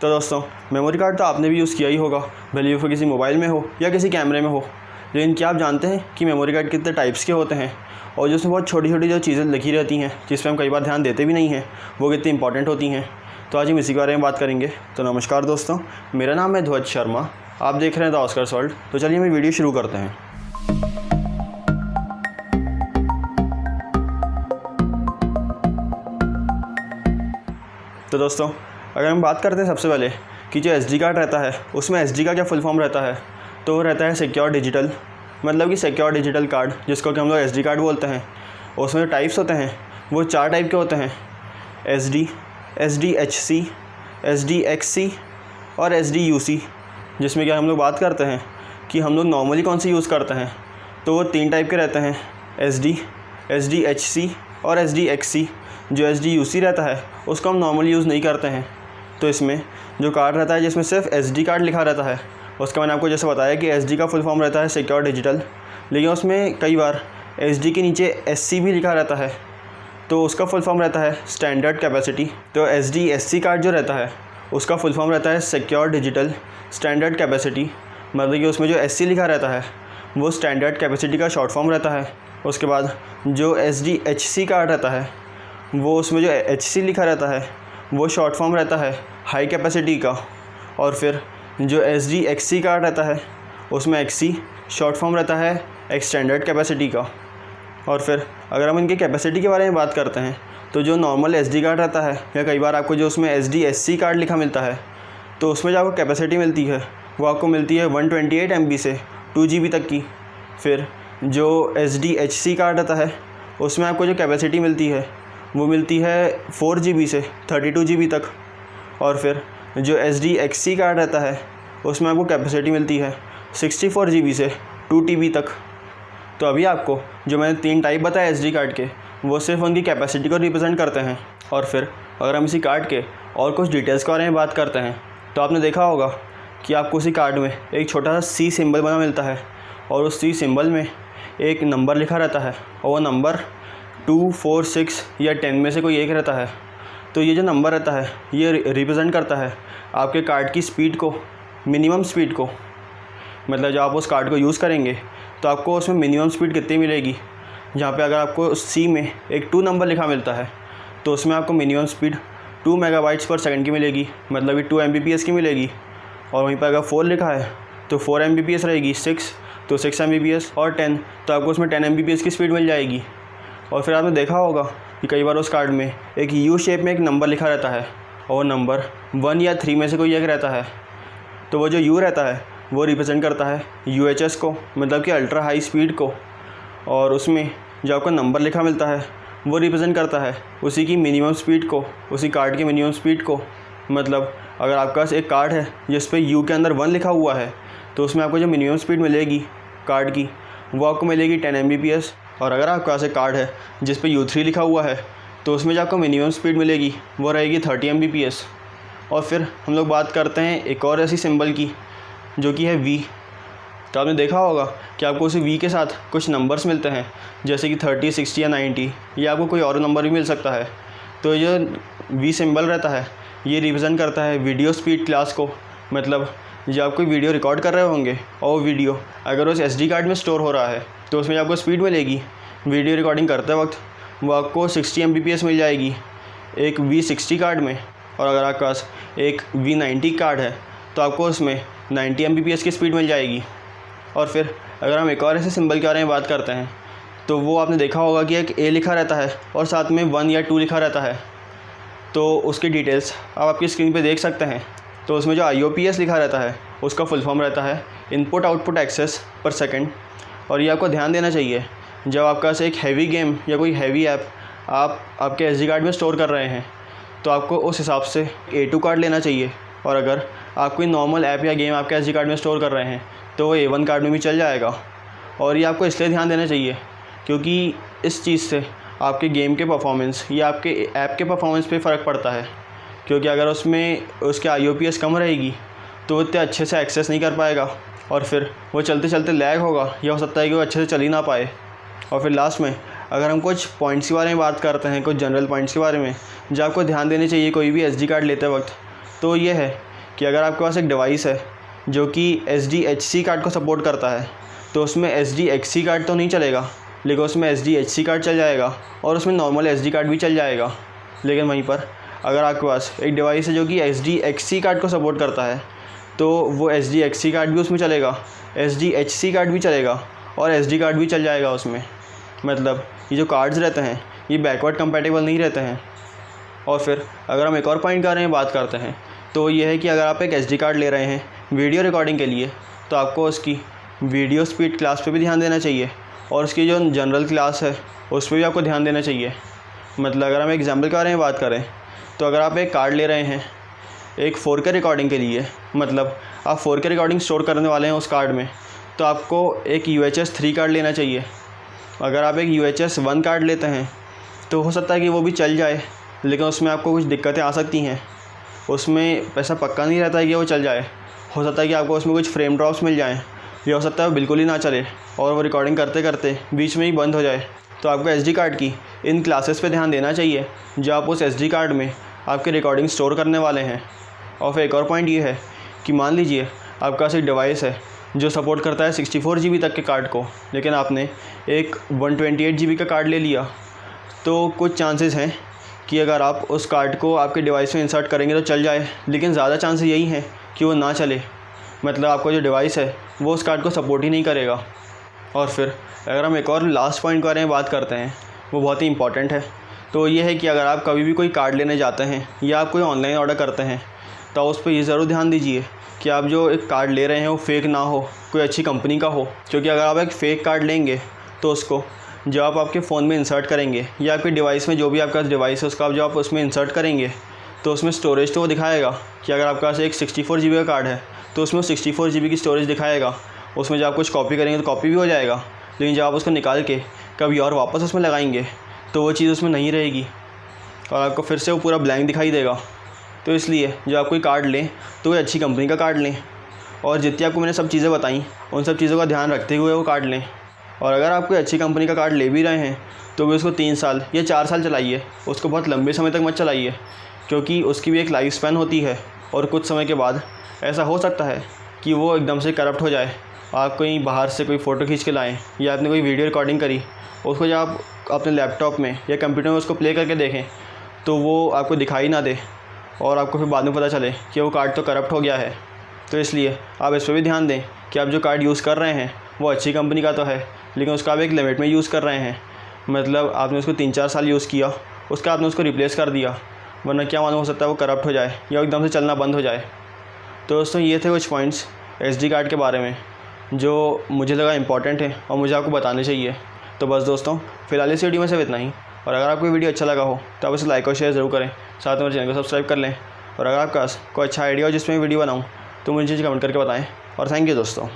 तो दोस्तों, memory card तो आपने भी यूज़ किया ही होगा, भले वो किसी मोबाइल में हो या किसी कैमरे में हो। लेकिन क्या आप जानते हैं कि मेमोरी कार्ड कितने टाइप्स के होते हैं और जो उसमें बहुत छोटी छोटी जो चीज़ें लिखी रहती हैं जिस पर हम कई बार ध्यान देते भी नहीं हैं, वो कितनी इंपॉर्टेंट होती हैं। तो आज हम इसी के बारे में बात करेंगे। तो नमस्कार दोस्तों, मेरा नाम है ध्वज शर्मा, आप देख रहे हैं द ऑस्कर्स वर्ल्ड। तो चलिए हम वीडियो शुरू करते हैं। तो दोस्तों, अगर हम बात करते हैं सबसे पहले कि जो SD कार्ड रहता है उसमें SD का क्या फुल फॉर्म रहता है, तो वो रहता है सिक्योर डिजिटल, मतलब कि सिक्योर डिजिटल कार्ड, जिसको कि हम लोग SD कार्ड बोलते हैं। उसमें जो टाइप्स होते हैं वो 4 टाइप के होते हैं, SD, SDHC, SDXC और SDUC। जिसमें क्या हम लोग बात करते हैं कि हम लोग नॉर्मली कौन सी यूज़ करते हैं, तो वो 3 टाइप के रहते हैं, SD, SDHC और SDXC। जो SDUC रहता है उसको हम नॉर्मली यूज़ नहीं करते हैं। तो इसमें जो कार्ड रहता है जिसमें सिर्फ SD कार्ड लिखा रहता है, उसका मैंने आपको जैसे बताया कि SD का फुल फॉर्म रहता है सिक्योर डिजिटल, लेकिन उसमें कई बार SD के नीचे SC भी लिखा रहता है, तो उसका फुल फॉर्म रहता है स्टैंडर्ड कैपेसिटी। तो SDSC कार्ड जो रहता है उसका फुल फॉर्म रहता है सिक्योर डिजिटल स्टैंडर्ड कैपेसिटी, मतलब कि उसमें जो SC लिखा रहता है वो स्टैंडर्ड कैपेसिटी का शॉर्ट फॉर्म रहता है। उसके बाद जो SDHC कार्ड रहता है वो उसमें जो HC लिखा रहता है वो शॉर्ट फॉर्म रहता है हाई कैपेसिटी का। और फिर जो SDXC कार्ड रहता है उसमें XC शॉर्ट फॉर्म रहता है एक्सटेंडेड कैपेसिटी का। और फिर अगर हम इनके कैपेसिटी के बारे में बात करते हैं, तो जो नॉर्मल SD कार्ड रहता है या कई बार आपको जो उसमें SDSC कार्ड लिखा मिलता है, तो उसमें जो आपको कैपेसिटी मिलती है वो आपको मिलती है 128 MB से 2 GB तक की। फिर जो SDHC कार्ड रहता है उसमें आपको जो कैपेसिटी मिलती है वो मिलती है 4 GB से 32 GB तक। और फिर जो SDXC कार्ड रहता है उसमें आपको कैपेसिटी मिलती है 64 GB से 2 TB तक। तो अभी आपको जो मैंने 3 टाइप बताया SD कार्ड के, वो सिर्फ उनकी कैपेसिटी को रिप्रेजेंट करते हैं। और फिर अगर हम इसी कार्ड के और कुछ डिटेल्स के बारे में बात करते हैं, तो आपने देखा होगा कि आपको उसी कार्ड में एक छोटा सा C सिंबल बना मिलता है और उस C सिंबल में एक नंबर लिखा रहता है और वो नंबर 2, 4, 6 या 10 में से कोई एक रहता है। तो ये जो नंबर रहता है ये रिप्रेजेंट करता है आपके कार्ड की स्पीड को, मिनिमम स्पीड को। मतलब जब आप उस कार्ड को यूज़ करेंगे तो आपको उसमें मिनिमम स्पीड कितनी मिलेगी। जहाँ पे अगर आपको C में एक 2 नंबर लिखा मिलता है तो उसमें आपको मिनिमम स्पीड 2 MB/s की मिलेगी, मतलब कि 2 Mbps की मिलेगी। और वहीं पर अगर 4 लिखा है तो 4 Mbps रहेगी, 6 तो 6 Mbps और 10 तो आपको उसमें 10 Mbps की स्पीड मिल जाएगी। और फिर आपने देखा होगा कि कई बार उस कार्ड में एक U शेप में एक नंबर लिखा रहता है और वो नंबर 1 या 3 में से कोई एक रहता है। तो वो जो U रहता है वो रिप्रेजेंट करता है UHS को, मतलब कि अल्ट्रा हाई स्पीड को। और उसमें जो आपका नंबर लिखा मिलता है वो रिप्रेजेंट करता है उसी की मिनिमम स्पीड को, उसी कार्ड की मिनिमम स्पीड को। मतलब अगर आपके पास एक कार्ड है जिस पे U के अंदर 1 लिखा हुआ है, तो उसमें आपको जो मिनिमम स्पीड मिलेगी कार्ड की वो आपको मिलेगी 10 Mbps। और अगर आपके पास एक कार्ड है जिस पे U3 लिखा हुआ है, तो उसमें जो आपको मिनिमम स्पीड मिलेगी वो रहेगी 30 Mbps। और फिर हम लोग बात करते हैं एक और ऐसी सिंबल की जो कि है V। तो आपने देखा होगा कि आपको उसी V के साथ कुछ नंबर्स मिलते हैं, जैसे कि 30, 60 या 90, या आपको कोई और नंबर भी मिल सकता है। तो ये V सिंबल रहता है ये रिप्रेजेंट करता है वीडियो स्पीड क्लास को। मतलब जब आप कोई वीडियो रिकॉर्ड कर रहे होंगे और वो वीडियो अगर उस SD कार्ड में स्टोर हो रहा है, तो उसमें आपको स्पीड मिलेगी वीडियो रिकॉर्डिंग करते वक्त वो आपको 60 Mbps मिल जाएगी एक V60 कार्ड में। और अगर आपके पास एक V90 कार्ड है तो आपको उसमें 90 Mbps की स्पीड मिल जाएगी। और फिर अगर हम एक और ऐसे सिंबल के बारे में बात करते हैं, तो वो आपने देखा होगा कि एक A लिखा रहता है और साथ में 1 या 2 लिखा रहता है। तो उसकी डिटेल्स आप आपकी स्क्रीन पे देख सकते हैं। तो उसमें जो IOPS लिखा रहता है उसका फुल फॉर्म रहता है इनपुट आउटपुट एक्सेस पर सेकंड। और ये आपको ध्यान देना चाहिए जब आपके पास एक हैवी गेम या कोई हैवी ऐप आप आपके SD कार्ड में स्टोर कर रहे हैं, तो आपको उस हिसाब से A2 कार्ड लेना चाहिए। और अगर आप कोई नॉर्मल ऐप या गेम आपके SD कार्ड में स्टोर कर रहे हैं तो वो A1 कार्ड में भी चल जाएगा। और ये आपको इसलिए ध्यान देना चाहिए क्योंकि इस चीज़ से आपके गेम के परफॉर्मेंस या आपके ऐप के परफॉर्मेंस पे फ़र्क पड़ता है। क्योंकि अगर उसमें उसके IOPS कम रहेगी तो वो इतने अच्छे से एक्सेस नहीं कर पाएगा और फिर वो चलते चलते लैग होगा, या हो सकता है कि वो अच्छे से चल ही ना पाए। और फिर लास्ट में अगर हम कुछ पॉइंट्स के बारे में बात करते हैं, कुछ जनरल पॉइंट्स के बारे में जो आपको ध्यान देने चाहिए कोई भी SD कार्ड लेते वक्त, तो ये है कि अगर आपके पास एक डिवाइस है जो कि SDHC कार्ड को सपोर्ट करता है तो उसमें SDXC कार्ड तो नहीं चलेगा, लेकिन उसमें SDHC कार्ड चल जाएगा और उसमें नॉर्मल SD कार्ड भी चल जाएगा। लेकिन वहीं पर अगर आपके पास एक डिवाइस है जो कि SDXC कार्ड को सपोर्ट करता है तो वो SDXC कार्ड भी उसमें चलेगा, SDHC कार्ड भी चलेगा और SD कार्ड भी चल जाएगा उसमें। मतलब ये जो कार्ड्स रहते हैं ये बैकवर्ड कंपैटिबल नहीं रहते हैं। और फिर अगर हम एक और पॉइंट के बारे में बात करते हैं तो ये है कि अगर आप एक SD कार्ड ले रहे हैं वीडियो रिकॉर्डिंग के लिए तो आपको उसकी वीडियो स्पीड क्लास पे भी ध्यान देना चाहिए और उसकी जो जनरल क्लास है उस पर भी आपको ध्यान देना चाहिए। मतलब अगर हम एग्जाम्पल के बारे में बात करें तो अगर आप एक कार्ड ले रहे हैं एक 4K रिकॉर्डिंग के लिए, मतलब आप 4K रिकॉर्डिंग स्टोर करने वाले हैं उस कार्ड में, तो आपको एक UHS 3 कार्ड लेना चाहिए। अगर आप एक UHS 1 कार्ड लेते हैं तो हो सकता है कि वो भी चल जाए, लेकिन उसमें आपको कुछ दिक्कतें आ सकती हैं। उसमें ऐसा पक्का नहीं रहता है कि वो चल जाए। हो सकता है कि आपको उसमें कुछ फ्रेम ड्रॉप्स मिल जाएं, या हो सकता है वो बिल्कुल ही ना चले और वो रिकॉर्डिंग करते करते बीच में ही बंद हो जाए। तो आपको SD कार्ड की इन क्लासेस पे ध्यान देना चाहिए जो आप उस SD कार्ड में आपके रिकॉर्डिंग स्टोर करने वाले हैं। और फिर एक और पॉइंट ये है कि मान लीजिए आपके पास एक डिवाइस है जो सपोर्ट करता है 64 GB तक के कार्ड को, लेकिन आपने एक 128 GB का कार्ड ले लिया, तो कुछ चांसेस हैं कि अगर आप उस कार्ड को आपके डिवाइस में इंसर्ट करेंगे तो चल जाए, लेकिन ज़्यादा चांसेस यही हैं कि वो ना चले। मतलब आपका जो डिवाइस है वो उस कार्ड को सपोर्ट ही नहीं करेगा। और फिर अगर हम एक और लास्ट पॉइंट के बारे में बात करते हैं, वो बहुत ही इंपॉर्टेंट है। तो ये है कि अगर आप कभी भी कोई कार्ड लेने जाते हैं या आप कोई ऑनलाइन ऑर्डर करते हैं तो उस पर ये ज़रूर ध्यान दीजिए कि आप जो एक कार्ड ले रहे हैं वो फेक ना हो, कोई अच्छी कंपनी का हो। क्योंकि अगर आप एक फ़ेक कार्ड लेंगे तो उसको जब आप आपके फ़ोन में इंसर्ट करेंगे या आपके डिवाइस में, जो भी आपका डिवाइस है उसका आप जब आप उसमें इंसर्ट करेंगे तो उसमें स्टोरेज तो वो दिखाएगा कि अगर आपके पास एक 64 GB का कार्ड है तो उसमें 64 GB की स्टोरेज दिखाएगा। उसमें जब आप कुछ कॉपी करेंगे तो कॉपी भी हो जाएगा, लेकिन जब आप उसको निकाल के कभी और वापस उसमें लगाएंगे तो वो चीज़ उसमें नहीं रहेगी और आपको फिर से वो पूरा ब्लैंक दिखाई देगा। तो इसलिए जब आप कोई कार्ड लें तो कोई अच्छी कंपनी का कार्ड लें और जितनी आपको मैंने सब चीज़ें बताई उन सब चीज़ों का ध्यान रखते हुए वो कार्ड लें। और अगर आप कोई अच्छी कंपनी का कार्ड ले भी रहे हैं तो भी उसको 3 साल या 4 साल चलाइए, उसको बहुत लंबे समय तक मत चलाइए, क्योंकि उसकी भी एक लाइफ स्पैन होती है और कुछ समय के बाद ऐसा हो सकता है कि वो एकदम से करप्ट हो जाए। आप कहीं बाहर से कोई फ़ोटो खींच के लाएँ या आपने कोई वीडियो रिकॉर्डिंग करी, उसको जब आप अपने लैपटॉप में या कंप्यूटर में उसको प्ले करके देखें तो वो आपको दिखाई ना दे और आपको फिर बाद में पता चले कि वो कार्ड तो करप्ट हो गया है। तो इसलिए आप इस पर भी ध्यान दें कि आप जो कार्ड यूज़ कर रहे हैं वो अच्छी कंपनी का तो है, लेकिन उसका आप एक लिमिट में यूज़ कर रहे हैं। मतलब आपने उसको 3-4 साल यूज़ किया, उसका आपने उसको रिप्लेस कर दिया, वरना क्या मालूम हो सकता है वो करप्ट हो जाए या एकदम से चलना बंद हो जाए। तो दोस्तों ये थे कुछ पॉइंट्स SD कार्ड के बारे में जो मुझे लगा इंपॉर्टेंट है और मुझे आपको बताने चाहिए। तो बस दोस्तों फ़िलहाल इस वीडियो में सिर्फ इतना ही। और अगर आपको वीडियो अच्छा लगा हो तो आप इसे लाइक और शेयर ज़रूर करें, साथ में मेरे चैनल को सब्सक्राइब कर लें। और अगर आपके पास कोई अच्छा आइडिया हो जिसमें वीडियो बनाऊँ तो मुझे कमेंट करके बताएं। और थैंक यू दोस्तों।